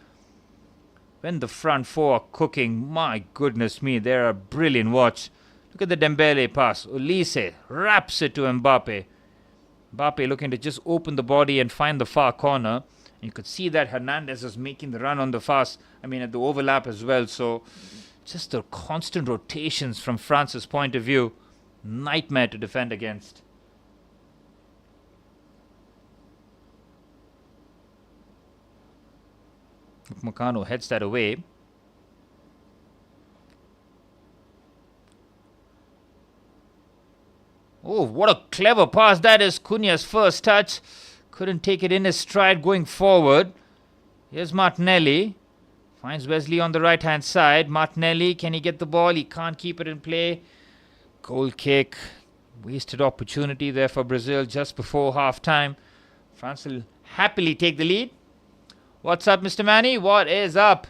When the front four are cooking, my goodness me, they're a brilliant watch. Look at the Dembele pass. Olise wraps it to Mbappe. Mbappe looking to just open the body and find the far corner. You could see that Hernandez is making the run on the at the overlap as well. So just the constant rotations from France's point of view. Nightmare to defend against. Upamecano heads that away. Oh, what a clever pass that is. Cunha's first touch. Couldn't take it in his stride going forward. Here's Martinelli. Finds Wesley on the right hand side. Martinelli, can he get the ball? He can't keep it in play. Goal kick. Wasted opportunity there for Brazil just before half time. France will happily take the lead. What's up, Mr. Manny? What is up?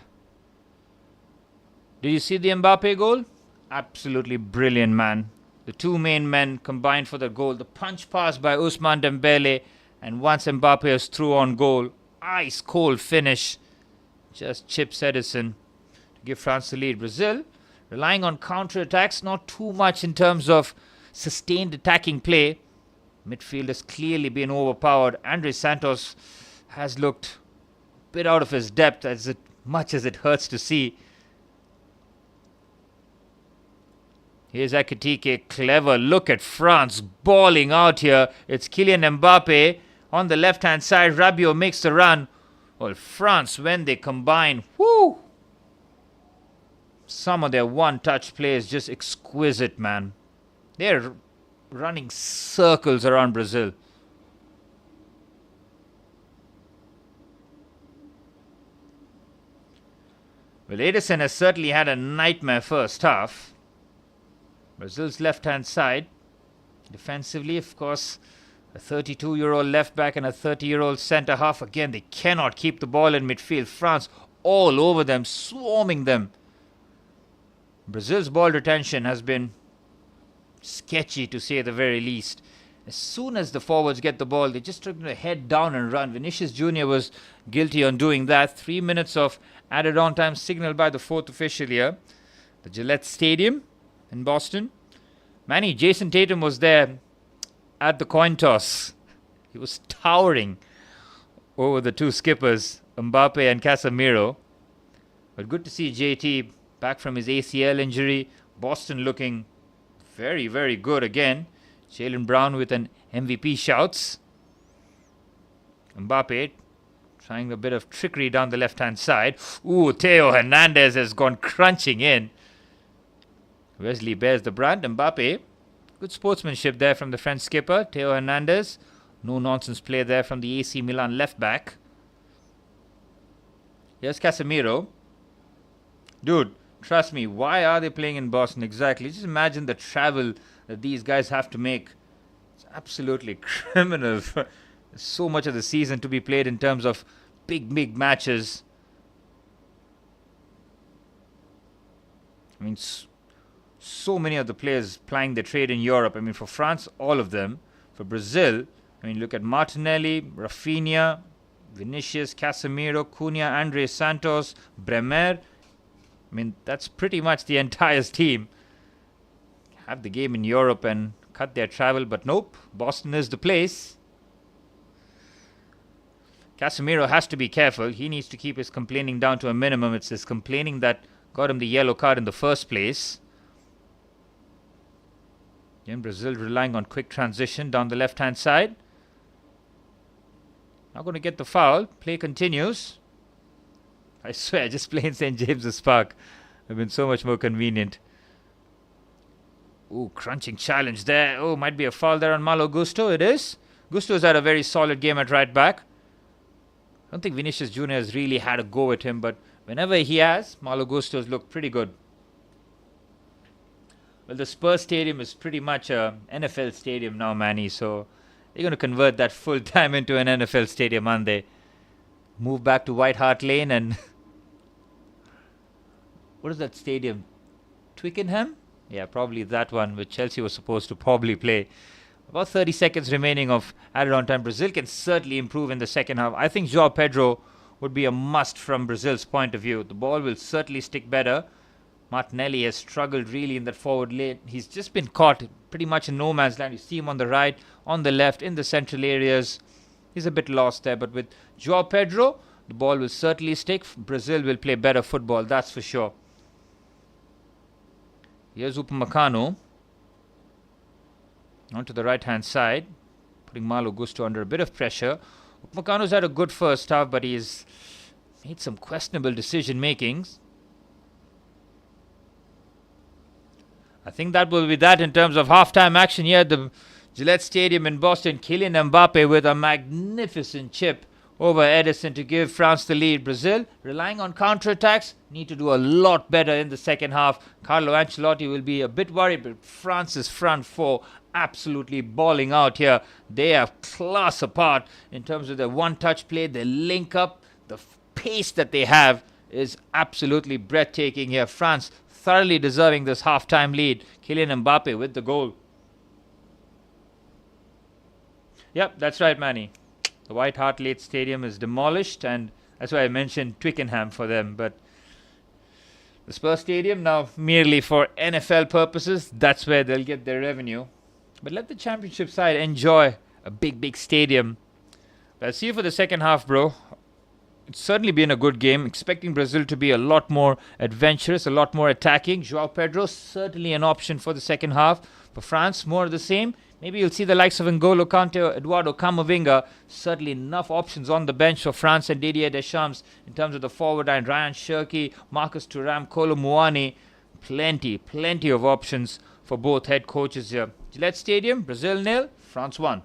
Did you see the Mbappe goal? Absolutely brilliant, man. The two main men combined for the goal. The punch pass by Ousmane Dembele. And once Mbappe is through on goal, ice cold finish. Just chips Edison to give France the lead. Brazil relying on counter-attacks, not too much in terms of sustained attacking play. Midfield has clearly been overpowered. Andre Santos has looked a bit out of his depth, as much as it hurts to see. Here's Ekitike, clever look at France balling out here. It's Kylian Mbappe on the left-hand side. Rabiot makes the run. Well, France, when they combine, whoo! Some of their one-touch play is just exquisite, man. They're running circles around Brazil. Well, Edison has certainly had a nightmare first half. Brazil's left-hand side. Defensively, of course, a 32-year-old left-back and a 30-year-old centre-half. Again, they cannot keep the ball in midfield. France all over them, swarming them. Brazil's ball retention has been sketchy, to say the very least. As soon as the forwards get the ball, they just try to head down and run. Vinicius Jr. was guilty on doing that. 3 minutes of added on time signaled by the fourth official here. the Gillette Stadium in Boston. Manny, Jason Tatum was there at the coin toss. He was towering over the two skippers, Mbappe and Casemiro. But good to see JT back from his ACL injury. Boston looking very, very good again. Jaylen Brown with an MVP shouts. Mbappe trying a bit of trickery down the left-hand side. Ooh, Theo Hernandez has gone crunching in. Wesley bears the brunt. Mbappe, good sportsmanship there from the French skipper, Theo Hernandez. No nonsense play there from the AC Milan left back. Here's Casemiro. Dude, trust me, why are they playing in Boston exactly? Just imagine the travel that these guys have to make. It's absolutely criminal. So much of the season to be played in terms of big matches. I mean, so many of the players plying their trade in Europe. I mean, for France, all of them. For Brazil, I mean, look at Martinelli, Rafinha, Vinicius, Casemiro, Cunha, Andre Santos, Bremer. I mean, that's pretty much the entire team. Have the game in Europe and cut their travel, but nope, Boston is the place. Casemiro has to be careful. He needs to keep his complaining down to a minimum. It's his complaining that got him the yellow card in the first place. In Brazil relying on quick transition down the left-hand side. Not going to get the foul. Play continues. I swear, just playing St. James's Park have been so much more convenient. Ooh, crunching challenge there. Oh, might be a foul there on Malo Gusto. It is. Gusto's had a very solid game at right back. I don't think Vinicius Jr. has really had a go at him, but whenever he has, Malo Gusto's looked pretty good. Well, the Spurs Stadium is pretty much a NFL stadium now, Manny, so they're going to convert that full time into an NFL stadium, aren't they? Move back to White Hart Lane and... what is that stadium? Twickenham? Yeah, probably that one which Chelsea was supposed to probably play. About 30 seconds remaining of added on time. Brazil can certainly improve in the second half. I think João Pedro would be a must from Brazil's point of view. The ball will certainly stick better. Martinelli has struggled really in that forward lane. He's just been caught pretty much in no man's land. You see him on the right, on the left, in the central areas. He's a bit lost there. But with João Pedro, the ball will certainly stick. Brazil will play better football, that's for sure. Here's Upamecano. Onto the right-hand side, putting Malo Gusto under a bit of pressure. Upamecano's had a good first half, but he's made some questionable decision-makings. I think that will be that in terms of halftime action here at the Gillette Stadium in Boston. Kylian Mbappe with a magnificent chip over Edison to give France the lead. Brazil, relying on counter-attacks, need to do a lot better in the second half. Carlo Ancelotti will be a bit worried, but France's front four absolutely balling out here. They are class apart in terms of their one-touch play, their link-up, the pace that they have is absolutely breathtaking here. France thoroughly deserving this half-time lead. Kylian Mbappe with the goal. Yep, that's right, Manny. The White Hart Lane Stadium is demolished, and that's why I mentioned Twickenham for them. But the Spurs Stadium now merely for NFL purposes. That's where they'll get their revenue. But let the championship side enjoy a big stadium. But I'll see you for the second half, bro. It's certainly been a good game. Expecting Brazil to be a lot more adventurous, a lot more attacking. João Pedro, certainly an option for the second half. For France, more of the same. Maybe you'll see the likes of N'Golo Kante or Eduardo Camavinga. Certainly enough options on the bench for France and Didier Deschamps in terms of the forward line. Ryan Cherki, Marcus Thuram, Kolo Muani. Plenty of options for both head coaches here. Gillette Stadium, Brazil 0, France 1.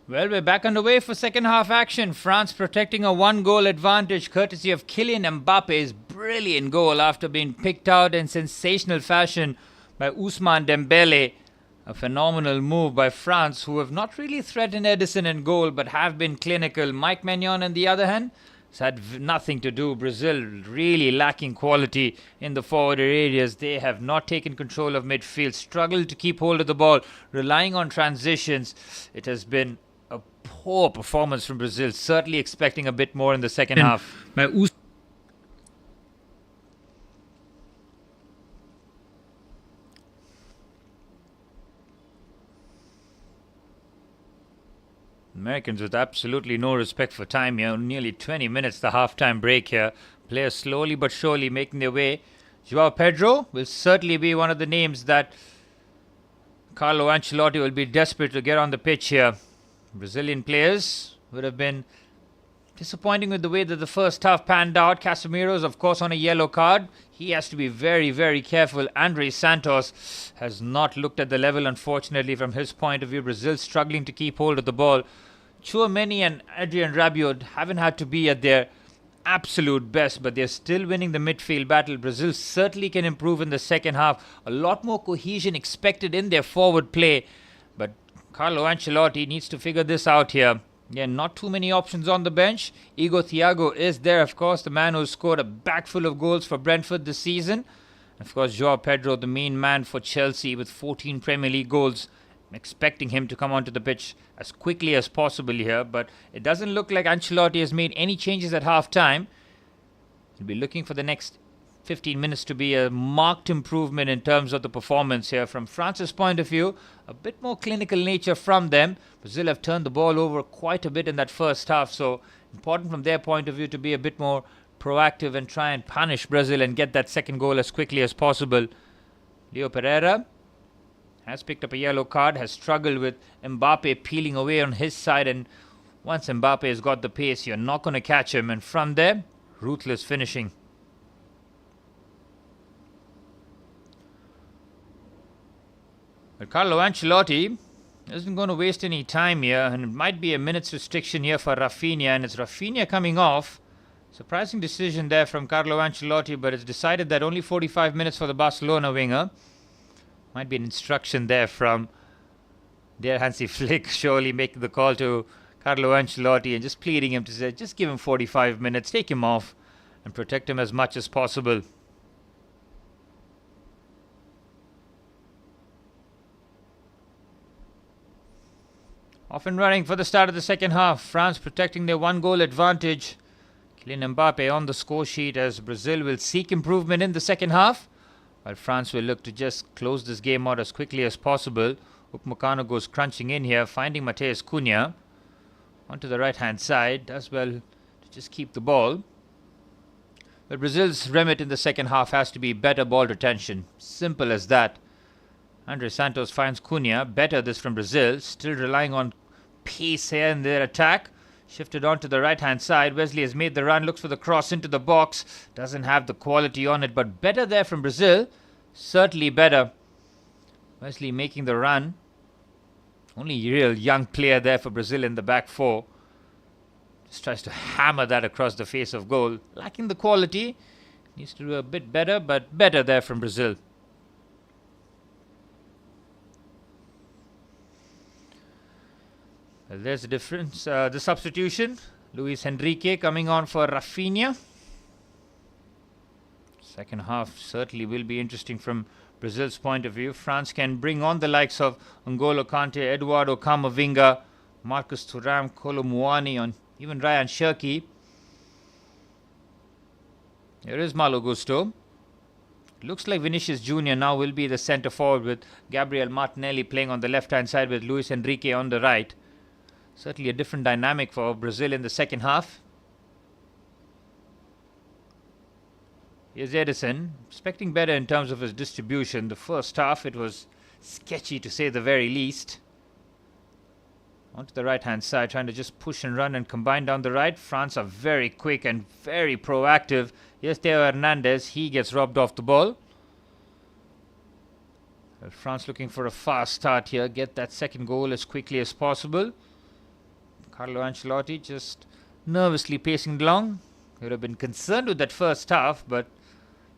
Well, we're back underway for second half action. France protecting a 1-goal advantage courtesy of Kylian Mbappe's brilliant goal after being picked out in sensational fashion by Ousmane Dembele. A phenomenal move by France, who have not really threatened Edison in goal but have been clinical. Mike Maignan, on the other hand, has had nothing to do. Brazil really lacking quality in the forward areas. They have not taken control of midfield, struggled to keep hold of the ball, relying on transitions. It has been a poor performance from Brazil, certainly expecting a bit more in the second half. Americans with absolutely no respect for time here. Nearly 20 minutes, the halftime break here. Players slowly but surely making their way. Joao Pedro will certainly be one of the names that Carlo Ancelotti will be desperate to get on the pitch here. Brazilian players would have been disappointing with the way that the first half panned out. Casemiro's, of course, on a yellow card. He has to be very, very careful. Andre Santos has not looked at the level, unfortunately, from his point of view. Brazil struggling to keep hold of the ball. Tchouaméni and Adrien Rabiot haven't had to be at their absolute best, but they're still winning the midfield battle. Brazil certainly can improve in the second half. A lot more cohesion expected in their forward play, but Carlo Ancelotti needs to figure this out here. Yeah, not too many options on the bench. Igor Thiago is there, of course, the man who scored a bag full of goals for Brentford this season. Of course, Joao Pedro, the main man for Chelsea with 14 Premier League goals. I'm expecting him to come onto the pitch as quickly as possible here, but it doesn't look like Ancelotti has made any changes at half-time. He'll be looking for the next 15 minutes to be a marked improvement in terms of the performance here. From France's point of view, a bit more clinical nature from them. Brazil have turned the ball over quite a bit in that first half, so important from their point of view to be a bit more proactive and try and punish Brazil and get that second goal as quickly as possible. Leo Pereira has picked up a yellow card, has struggled with Mbappe peeling away on his side, and once Mbappe has got the pace, you're not going to catch him, and from there, ruthless finishing. But Carlo Ancelotti isn't going to waste any time here, and it might be a minute's restriction here for Rafinha, and it's Rafinha coming off. Surprising decision there from Carlo Ancelotti, but it's decided that only 45 minutes for the Barcelona winger. Might be an instruction there from dear Hansi Flick, surely making the call to Carlo Ancelotti and just pleading him to say, just give him 45 minutes, take him off and protect him as much as possible. Off and running for the start of the second half. France protecting their 1-goal advantage. Kylian Mbappe on the score sheet as Brazil will seek improvement in the second half, while France will look to just close this game out as quickly as possible. Upamecano goes crunching in here, finding Matheus Cunha onto the right-hand side. Does well to just keep the ball. But Brazil's remit in the second half has to be better ball retention. Simple as that. Andre Santos finds Cunha. Better this from Brazil. Still relying on pace here in their attack. Shifted onto the right-hand side. Wesley has made the run. Looks for the cross into the box. Doesn't have the quality on it. But better there from Brazil. Certainly better. Wesley making the run. Only real young player there for Brazil in the back four. Just tries to hammer that across the face of goal. Lacking the quality. Needs to do a bit better. But better there from Brazil. Well, there's the difference. The substitution. Luis Enrique coming on for Rafinha. Second half certainly will be interesting from Brazil's point of view. France can bring on the likes of N'Golo Kante, Eduardo Camavinga, Marcus Thuram, Kolo Muani, and even Ryan Cherki. Here is Malo Gusto. Looks like Vinicius Jr. now will be the centre forward with Gabriel Martinelli playing on the left-hand side with Luis Enrique on the right. Certainly a different dynamic for Brazil in the second half. Here's Edison, expecting better in terms of his distribution. The first half it was sketchy to say the very least. Onto the right-hand side, trying to just push and run and combine down the right. France are very quick and very proactive. Here's Theo Hernandez, he gets robbed off the ball. Well, France looking for a fast start here, get that second goal as quickly as possible. Carlo Ancelotti just nervously pacing along. He would have been concerned with that first half, but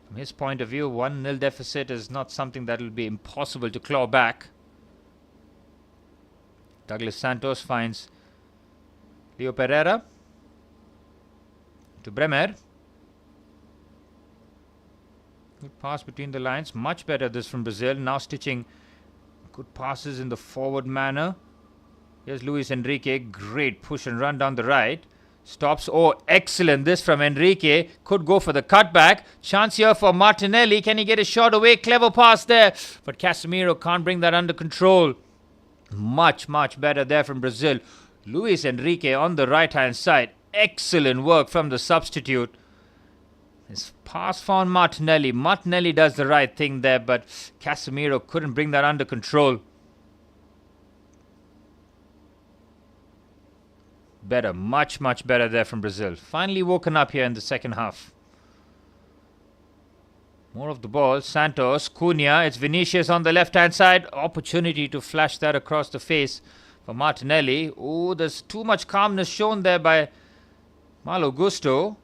from his point of view, 1-0 deficit is not something that will be impossible to claw back. Douglas Santos finds Leo Pereira to Bremer. Good pass between the lines. Much better this from Brazil. Now stitching good passes in the forward manner. Here's Luis Enrique. Great push and run down the right. Stops. Oh, excellent. This from Enrique. Could go for the cutback. Chance here for Martinelli. Can he get a shot away? Clever pass there. But Casemiro can't bring that under control. Much better there from Brazil. Luis Enrique on the right-hand side. Excellent work from the substitute. His pass found Martinelli. Martinelli does the right thing there, but Casemiro couldn't bring that under control. Better, much better there from Brazil. Finally woken up here in the second half. More of the ball. Santos, Cunha. It's Vinicius on the left-hand side. Opportunity to flash that across the face for Martinelli. Oh, there's too much calmness shown there by Malo Gusto.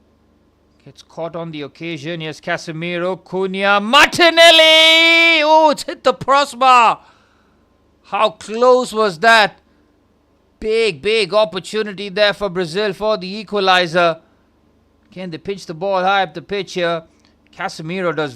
Gets caught on the occasion. Here's Casemiro, Cunha, Martinelli! Oh, it's hit the crossbar. How close was that? Big opportunity there for Brazil for the equalizer. Can they pitch the ball high up the pitch here? Casemiro does